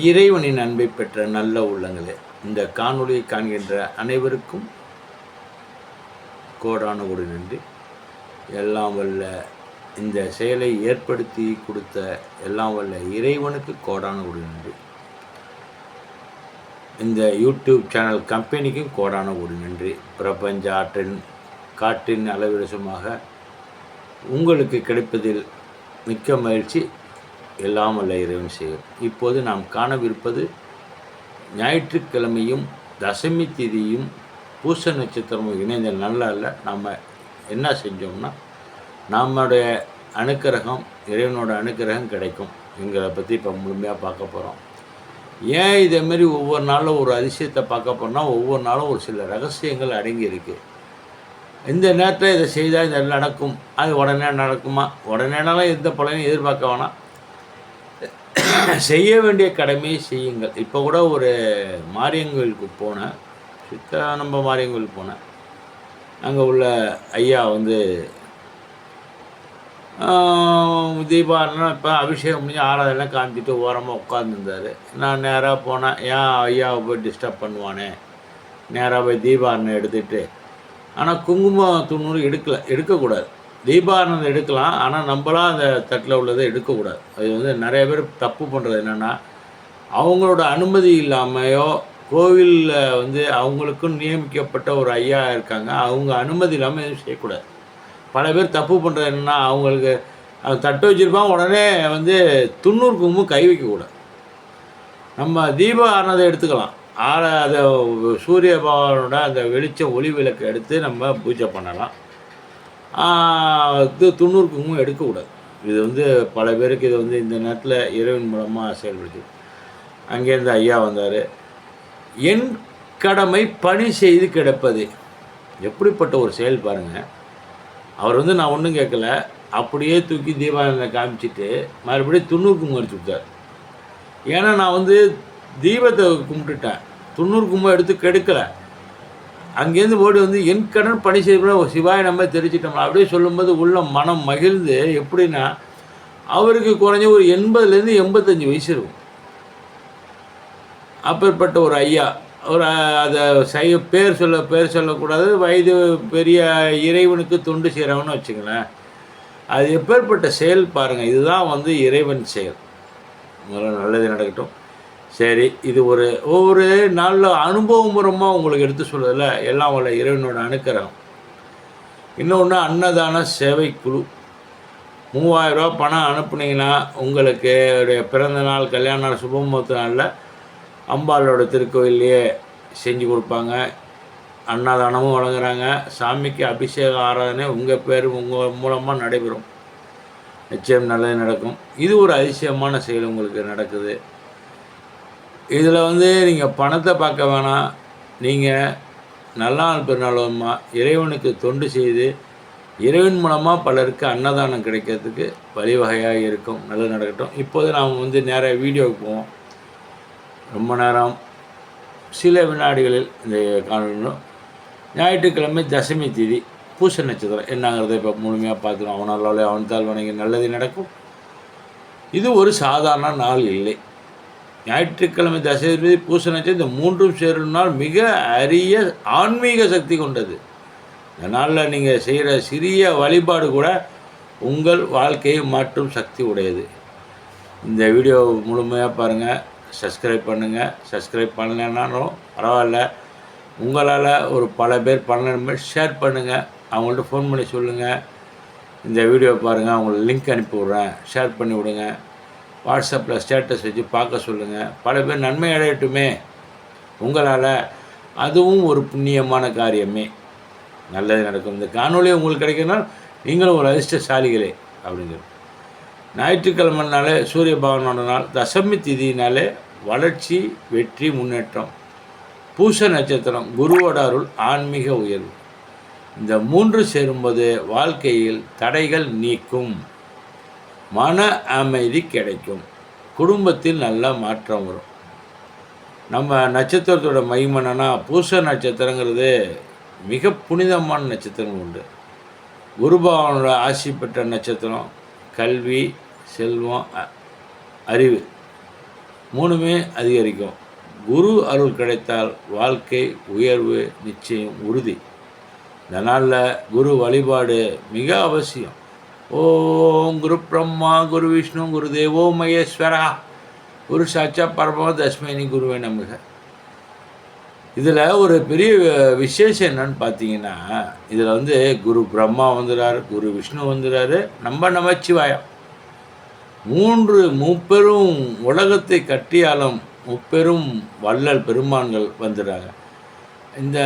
இறைவனின் அன்பை பெற்ற நல்ல உள்ளங்களே, இந்த காணொளியை காண்கின்ற அனைவருக்கும் கோடான கோடி நன்றி. எல்லாம் வல்ல இந்த செயலை ஏற்படுத்தி கொடுத்த எல்லாம் வல்ல இறைவனுக்கு கோடான கோடி நன்றி. இந்த யூடியூப் சேனல் கம்பெனிக்கும் கோடான கோடி நன்றி. பிரபஞ்ச ஆற்றின் காற்றின் அளவிரசமாக உங்களுக்கு கிடைப்பதில் மிக்க மகிழ்ச்சி. எல்லாம் வல்ல இறைவன் செய்யும். இப்போது நாம் காணவிருப்பது ஞாயிற்றுக்கிழமையும் தசமி திதியும் பூச நட்சத்திரமும் இணைந்த நல்ல நாம் என்ன செஞ்சோம்னா, நம்முடைய அனுக்கிரகம், இறைவனோட அனுக்கிரகம் கிடைக்கும் எங்களை பற்றி இப்போ முழுமையாக பார்க்க போகிறோம். ஏன் இதேமாரி ஒவ்வொரு நாளும் ஒரு அதிசயத்தை பார்க்க போனால், ஒவ்வொரு நாளும் ஒரு சில ரகசியங்கள் அடங்கி இருக்குது. இந்த நேரத்தில் இதை செய்தால் இது நடக்கும், அது உடனே நடக்குமா, உடனேனாலும் எந்த பலனையும் எதிர்பார்க்க வேணாம். செய்ய வேண்டிய கடமையை செய்யுங்கள். இப்போ கூட ஒரு மாரியங்கோயிலுக்கு போனேன், நம்ம மாரியங்கோயிலுக்கு போனேன். அங்கே உள்ள ஐயா தீபாவளினா இப்போ அபிஷேகம் முடிஞ்சு ஆராதனைலாம் காமிச்சிட்டு ஓரமாக உட்காந்துருந்தார். நான் நேராக போனேன், ஏன் ஐயாவை போய் டிஸ்டர்ப் பண்ணுவானே, நேராக போய் தீபாவளி எடுத்துகிட்டு. ஆனால் குங்குமம் துண்ணூறு எடுக்கக்கூடாது. தீபாரணம் எடுக்கலாம், ஆனால் நம்மளாம் அந்த தட்டில் உள்ளதை எடுக்கக்கூடாது. அது நிறைய பேர் தப்பு பண்ணுறது என்னென்னா, அவங்களோட அனுமதி இல்லாமையோ கோவிலில் அவங்களுக்கும் நியமிக்கப்பட்ட ஒரு ஐயா இருக்காங்க, அவங்க அனுமதி இல்லாமல் எதுவும் செய்யக்கூடாது. பல பேர் தப்பு பண்ணுறது என்னென்னா, அவங்களுக்கு தட்டு வச்சுருப்பாங்க, உடனே துண்ணூறு குங்குமம் கை வைக்கக்கூடாது. நம்ம தீபாரணத்தை எடுத்துக்கலாம், அதை சூரிய பகவானோட அந்த வெளிச்சம் ஒளி விளக்கு எடுத்து நம்ம பூஜை பண்ணலாம். துண்ணூறு குங்குமம் எடுக்கக்கூடாது. இது பல பேருக்கு இது இந்த நேரத்தில் இறைவன் மூலமாக செயல்படுது. அங்கேருந்து ஐயா வந்தார். என் கடமை பணி செய்து கிடப்பது, எப்படிப்பட்ட ஒரு செயல் பாருங்கள். அவர் நான் ஒன்றும் கேட்கல, அப்படியே தூக்கி தீபாவளியை காமிச்சிட்டு மறுபடியும் துண்ணூறு குங்குமம் எடுத்து விட்டார். ஏன்னா நான் தீபத்தை கும்பிட்டுட்டேன், துண்ணூறு குங்குமம் எடுத்து கெடுக்கலை. அங்கேருந்து ஓடி என் கடன் பணி செய்ய சிவாய நம்ம தெரிஞ்சிட்டோம் அப்படியே சொல்லும்போது உள்ள மனம் மகிழ்ந்து, எப்படின்னா அவருக்கு குறைஞ்ச ஒரு 80லேருந்து 85 வயசு இருக்கும். அப்பேற்பட்ட ஒரு ஐயா, ஒரு அதை பேர் சொல்லக்கூடாது, வயது பெரிய இறைவனுக்கு தொண்டு செய்கிறவன்னு வச்சுங்களேன். அது எப்பேற்பட்ட செயல் பாருங்கள். இதுதான் இறைவன் செயல். முதல்ல நல்லது நடக்கட்டும். சரி, இது ஒவ்வொரு நாளில் அனுபவமுறமாக உங்களுக்கு எடுத்து சொல்கிறதில்ல எல்லாம் வல்ல இறைவனோட அனுக்கிரகம். இன்னொன்று, அன்னதான சேவைக்குழு 3000 ரூபா பணம் அனுப்புனீங்கன்னா உங்களுக்கு பிறந்த நாள், கல்யாண நாள், சுபமுகூர்த்த நாளில் அம்பாளோட திருக்கோயிலையே செஞ்சு கொடுப்பாங்க. அன்னதானமும் வழங்குறாங்க. சாமிக்கு அபிஷேக ஆராதனை உங்கள் பேர் உங்கள் மூலமாக நடைபெறும். நிச்சயம் நல்லது நடக்கும். இது ஒரு அதிசயமான செயல் உங்களுக்கு நடக்குது. இதில் நீங்கள் பணத்தை பார்க்க வேணாம். நீங்கள் நல்லாள் பெருநாளமாக இறைவனுக்கு தொண்டு செய்து இறைவன் மூலமாக பலருக்கு அன்னதானம் கிடைக்கிறதுக்கு வழிவகையாக இருக்கும். நல்லது நடக்கட்டும். இப்போது நாம் நேராக வீடியோவுக்கு போவோம். ரொம்ப நேரம் சில வினாடிகளில் இந்த காணொலியும். ஞாயிற்றுக்கிழமை தசமி திதி பூச நட்சத்திரம் என்னங்கிறத இப்போ முழுமையாக பார்த்துக்கலாம். அவனால் அவன்தால் வணங்கி நல்லது நடக்கும். இது ஒரு சாதாரண நாள் இல்லை. ஞாயிற்றுக்கிழமை தசமி பூச நட்சத்திரம், இந்த மூன்றும் சேரும் நாள் மிக அரிய ஆன்மீக சக்தி கொண்டது. இந்த நாளில் நீங்கள் செய்கிற சிறிய வழிபாடு கூட உங்கள் வாழ்க்கையை மாற்றும் சக்தி உடையது. இந்த வீடியோ முழுமையாக பாருங்கள், சப்ஸ்கிரைப் பண்ணுங்கள். சப்ஸ்கிரைப் பண்ணலைன்னாலும் பரவாயில்ல, உங்களால் ஒரு பல பேர் பண்ண ஷேர் பண்ணுங்கள். அவங்கள்ட்ட ஃபோன் பண்ணி சொல்லுங்கள், இந்த வீடியோ பாருங்கள், அவங்களுக்கு லிங்க் அனுப்பி விட்றேன், ஷேர் பண்ணி விடுங்க. வாட்ஸ்அப்பில் ஸ்டேட்டஸ் வச்சு பார்க்க சொல்லுங்கள். பல பேர் நன்மை அடையட்டுமே உங்களால். அதுவும் ஒரு புண்ணியமான காரியமே. நல்லது நடக்கும். இந்த காணொலி உங்களுக்கு கிடைக்கிறதுனால நீங்களும் ஒரு அதிர்ஷ்டசாலிகளே அப்படிங்கிறது. ஞாயிற்றுக்கிழமைனாலே சூரிய பகவானோட நாள். தசமி திதினாலே வளர்ச்சி, வெற்றி, முன்னேற்றம். பூச நட்சத்திரம் குருவோட அருள், ஆன்மீக உயர்வு. இந்த மூன்று சேரும்போது வாழ்க்கையில் தடைகள் நீக்கும், மன அமைதி கிடைக்கும், குடும்பத்தில் நல்ல மாற்றம் வரும். நம்ம நட்சத்திரத்தோட மகிமனா, பூச நட்சத்திரங்கிறது மிக புனிதமான நட்சத்திரம் உண்டு. குரு பகவானோட ஆசி பெற்ற நட்சத்திரம். கல்வி, செல்வம், அறிவு 3மே அதிகரிக்கும். குரு அருள் கிடைத்தால் வாழ்க்கை உயர்வு நிச்சயம் உறுதி. இந்த நாளில் குரு வழிபாடு மிக அவசியம். ஓம் குரு பிரம்மா குரு விஷ்ணு குரு தேவோ மகேஸ்வரா குரு சாட்சா பரம தஸ்மைனி குருவே நமக. இதில் ஒரு பெரிய விசேஷம் என்னன்னு பார்த்தீங்கன்னா, இதில் குரு பிரம்மா வந்துடுறாரு, குரு விஷ்ணு வந்துடுறாரு, நம்ம நமச்சிவாயம் 3 முப்பெரும் உலகத்தை கட்டியாலும் முப்பெரும் வள்ளல் பெருமான்கள் வந்துடுறாங்க. இந்த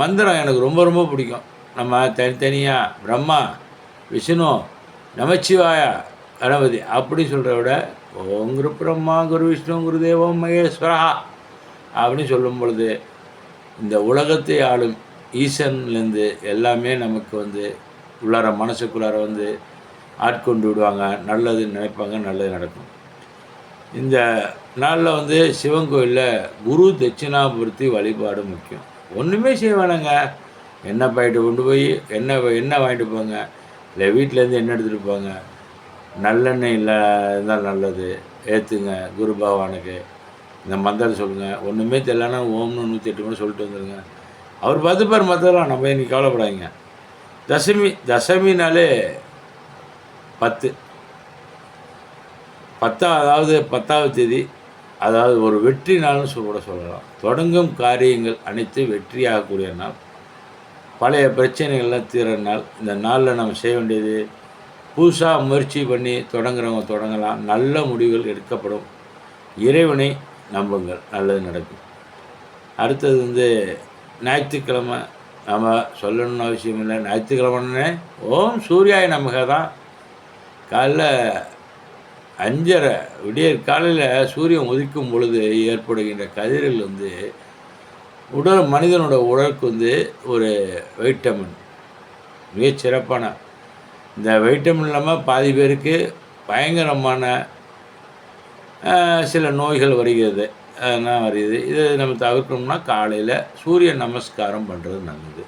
மந்திரம் எனக்கு ரொம்ப ரொம்ப பிடிக்கும். நம்ம தனித்தனியாக பிரம்மா விஷ்ணு நமச்சிவாயா கணபதி அப்படி சொல்கிறத விட ஓம் குரு பிரம்மா குரு விஷ்ணு குரு தேவம் மகேஸ்வரா அப்படின்னு சொல்லும் பொழுது இந்த உலகத்தை ஆளும் ஈசன்லேருந்து எல்லாமே நமக்கு உள்ளார மனசுக்குள்ளார ஆட்கொண்டு விடுவாங்க. நல்லது நினைப்பாங்க, நல்லது நடக்கும். இந்த நாளில் சிவன் கோயிலில் குரு தட்சிணாமூர்த்தி வழிபாடு முக்கியம். ஒன்றுமே செய்ய வேணாங்க. எண்ணெய் பாக்கெட்டு கொண்டு போய் எண்ணெய் வாங்கிட்டு போங்க, இல்லை வீட்டிலேருந்து எண்ணெய் எடுத்துகிட்டு போங்க. நல்லெண்ணெய் இல்லை இருந்தால் நல்லது ஏற்றுங்க. குரு பகவானுக்கு இந்த மந்திரம் சொல்லுங்கள். ஒன்றுமே தெரியலன்னா ஓம்னு 108 முறை சொல்லிட்டு வந்துடுங்க. அவர் பார்த்துப்பார் மற்றெல்லாம். நம்ம இன்னைக்கு கவலைப்படாதீங்க. தசமினாலே 10 அதாவது 10வது தேதி, அதாவது ஒரு வெற்றி நாள்னு கூட சொல்லலாம். தொடங்கும் காரியங்கள் அனைத்து வெற்றியாகக்கூடிய நாள், பழைய பிரச்சனைகள்லாம் தீர நாள். இந்த நாளில் நம்ம செய்ய வேண்டியது புதுசாக முயற்சி பண்ணி தொடங்குறவங்க தொடங்கலாம். நல்ல முடிவுகள் எடுக்கப்படும். இறைவனை நம்புங்கள், நல்லது நடக்கும். அடுத்தது ஞாயிற்றுக்கிழமை நம்ம சொல்லணும்னு அவசியம் இல்லை. ஞாயிற்றுக்கிழமைன்னு ஓம் சூர்யாய நமக தான். காலைல 5:30 விடியற் காலையில் சூரியன் உதிக்கும் பொழுது ஏற்படுகின்ற கதிர்கள் மனிதனோட உடலுக்கு ஒரு வைட்டமின், மிகச்சிறப்பான. இந்த வைட்டமின் இல்லாமல் பாதி பேருக்கு பயங்கரமான சில நோய்கள் வருகிறது. அதெல்லாம் வருது. இதை நம்ம தவிர்க்கணும்னா காலையில் சூரிய நமஸ்காரம் பண்ணுறது நல்லது.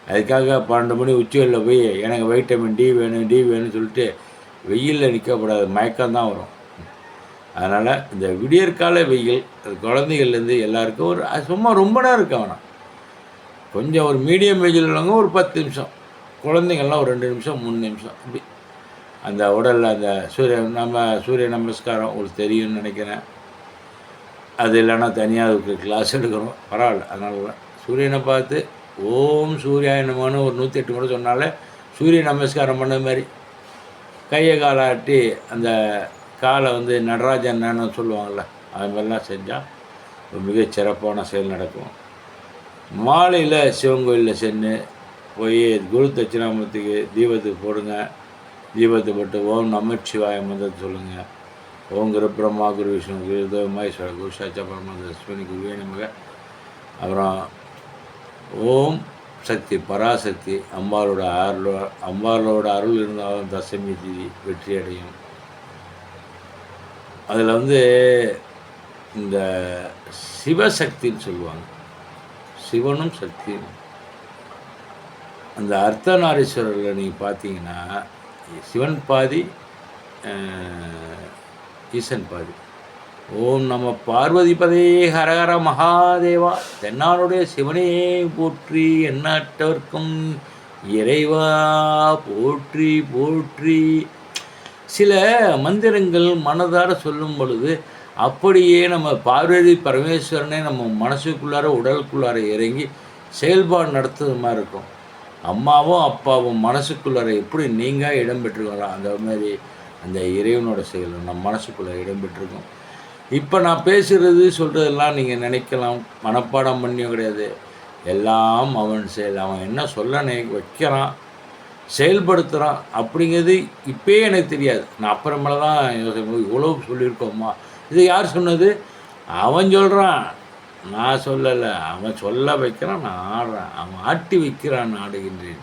அதுக்காக 12 மணி உச்சிகளில் போய் எனக்கு வைட்டமின் டி வேணும்னு சொல்லிட்டு வெயிலில் நிற்கக்கூடாது, மயக்கம்தான் வரும். அதனால் இந்த விடியற்கால வெயில் குழந்தைகள்லேருந்து எல்லாருக்கும் சும்மா ரொம்ப நேரம் இருக்க வேணாம். கொஞ்சம் ஒரு மீடியம் ஏஜில் உள்ளவங்க ஒரு 10 நிமிஷம், குழந்தைங்கள்லாம் ஒரு 2 நிமிஷம் 3 நிமிஷம் இப்படி அந்த உடலில் அந்த சூரிய நமஸ்காரம் உங்களுக்கு தெரியும்னு நினைக்கிறேன். அது இல்லைன்னா தனியாக அதுக்கு கிளாஸ் எடுக்கிறோம், பரவாயில்ல. அதனால சூரியனை பார்த்து ஓம் சூர்யாய நமன்னு ஒரு 108 முறை சொன்னாலே சூரிய நமஸ்காரம் பண்ண மாதிரி கையை காலை ஆட்டி அந்த காலை நடராஜன்னு சொல்லுவாங்கள்ல, அது மாதிரிலாம் செஞ்சால் ஒரு மிகச்சிறப்பான செயல் நடக்கும். மாலையில் சிவன் கோயிலில் சென்று போய் குரு தட்சிணாமூர்த்திக்கு தீபத்துக்கு போடுங்க. தீபத்தை போட்டு ஓம் நமச்சிவாய மந்திரத்தை சொல்லுங்கள். ஓம் குரு பிரம்மா குரு விஷ்ணு குரு தேவ மகேஸ்வர குரு சாட்சா பரம தஸ்மைனி குருவே நமக. அப்புறம் ஓம் சக்தி பராசக்தி அம்பாளோட அருள் இருந்தாலும் தசமி தேதி வெற்றி அடையும். அதில் இந்த சிவசக்தின்னு சொல்லுவாங்க, சிவனும் சக்தியும். அந்த அர்த்தநாரீஸ்வரரில் நீங்கள் பார்த்தீங்கன்னா சிவன் பாதி, ஈசன் பாதி. ஓம் நம பார்வதி பதே ஹரஹர மகாதேவா. தென்னாளுடைய சிவனே போற்றி, எந்நாட்டவர்க்கும் இறைவா போற்றி போற்றி. சில மந்திரங்கள் மனதார சொல்லும் பொழுது அப்படியே நம்ம பார்வதி பரமேஸ்வரனே நம்ம மனசுக்குள்ளார உடலுக்குள்ளார இறங்கி செயல்பாடு நடத்துறது மாதிரி இருக்கும். அம்மாவும் அப்பாவும் மனசுக்குள்ளார எப்படி நீங்கள் இடம்பெற்றிருக்கோங்களோ அந்த மாதிரி அந்த இறைவனோட செயல் நம்ம மனசுக்குள்ளே இடம்பெற்றிருக்கோம். இப்போ நான் பேசுகிறது சொல்கிறதெல்லாம் நீங்கள் நினைக்கலாம் மனப்பாடம் பண்ணியும் கிடையாது. எல்லாம் அவன் செயல். அவன் என்ன சொல்ல வைக்கிறான், செயல்படுத்துகிறான் அப்படிங்கிறது இப்போயே எனக்கு தெரியாது. நான் அப்புறமேல தான் இவ்வளோ சொல்லியிருக்கோம்மா, இது யார் சொன்னது? அவன் சொல்கிறான், நான் சொல்லலை. அவன் சொல்ல வைக்கிறான், நான் ஆடுறேன். அவன் ஆட்டி வைக்கிறான், ஆடுகின்றேன்.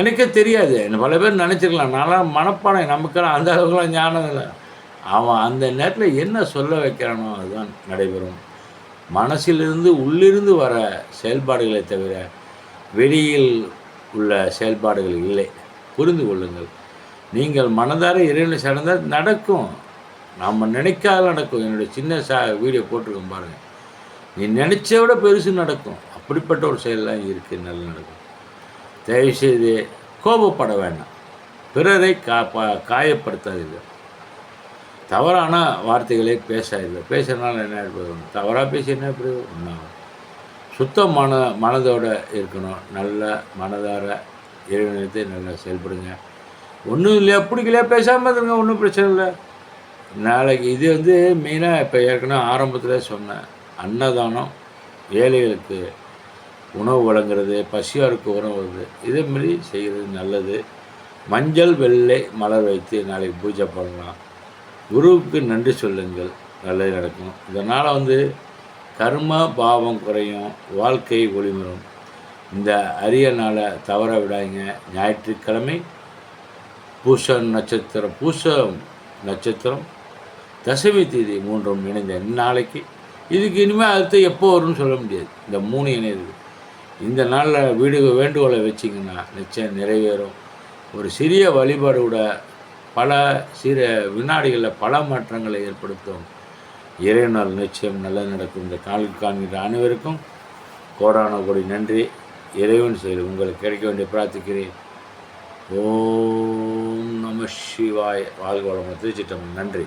எனக்கே தெரியாது. பல பேர் நினச்சிருக்கலாம் நான்லாம் மனப்பாடம், நமக்கெல்லாம் அந்த அளவுக்குலாம் ஞானம் இல்லை. அவன் அந்த நேரத்தில் என்ன சொல்ல வைக்கிறானோ அதுதான் நடைபெறும். மனசிலிருந்து உள்ளிருந்து வர செயல்பாடுகளை தவிர வெளியில் உள்ள செயல்பாடுகள் இல்லை. புரிந்து கொள்ளுங்கள். நீங்கள் மனதார இறைவனை சார்ந்தால் நடக்கும். நாம் நினைக்காத நடக்கும். என்னுடைய சின்ன வீடியோ போட்டிருக்கேன் பாருங்கள். நீ நினச்ச விட பெருசு நடக்கும். அப்படிப்பட்ட ஒரு செயல்லாம் இருக்குது, நல்ல நடக்கும். தயவுசெய்து கோபப்பட வேண்டாம். பிறரை காயப்படுத்தாதீர்கள். தவறான வார்த்தைகளை பேசாதீர்கள். பேசுறதுனால என்ன ஏற்படும்? தவறாக பேசி என்ன எப்படி ஒன்றாகும்? சுத்தமான மனதோடு இருக்கணும். நல்ல மனதார இறைவனத்தை நல்லா செயல்படுங்க. ஒன்றும் இல்லையா, பிடிக்கலையா பேசாமல் இருங்க, ஒன்றும் பிரச்சனை இல்லை. நாளைக்கு இது மெயினாக இப்போ ஏற்கனவே ஆரம்பத்தில் சொன்னேன். அன்னதானம், ஏழைகளுக்கு உணவு வழங்குறது, பசியாருக்கு உணவு, இதேமாரி செய்கிறது நல்லது. மஞ்சள் வெள்ளை மலர் வைத்து நாளைக்கு பூஜை பண்ணலாம். குருவுக்கு நன்றி சொல்லுங்கள், நல்லது நடக்கும். இதனால் கர்ம பாவம் குறையும், வாழ்க்கை ஒளிமரும். இந்த அரிய நாளை தவற விடாதீங்க. ஞாயிற்றுக்கிழமை பூசம் நட்சத்திரம் தசமி தேதி 3 இணைந்த நாளைக்கு. இதுக்கு இனிமேல் அடுத்து எப்போ வரும்னு சொல்ல முடியாது. இந்த 3 இணையுது. இந்த நாளில் வேண்டுகோளை வச்சிங்கன்னா நிச்சயம் நிறைவேறும். ஒரு சிறிய வழிபாடோட பல வினாடிகளில் பல மாற்றங்களை ஏற்படுத்தும். இறைவனால் நிச்சயம் நல்லது நடக்கும். இந்த காண்கின்ற அனைவருக்கும் கோடான கோடி நன்றி. இறைவன் செயல் உங்களுக்கு கிடைக்க வேண்டிய பிரார்த்திக்கிறேன். ஓம் நம சிவாய. வாழ்க வளமுடன். திருச்சிட்டம்பலம். நன்றி.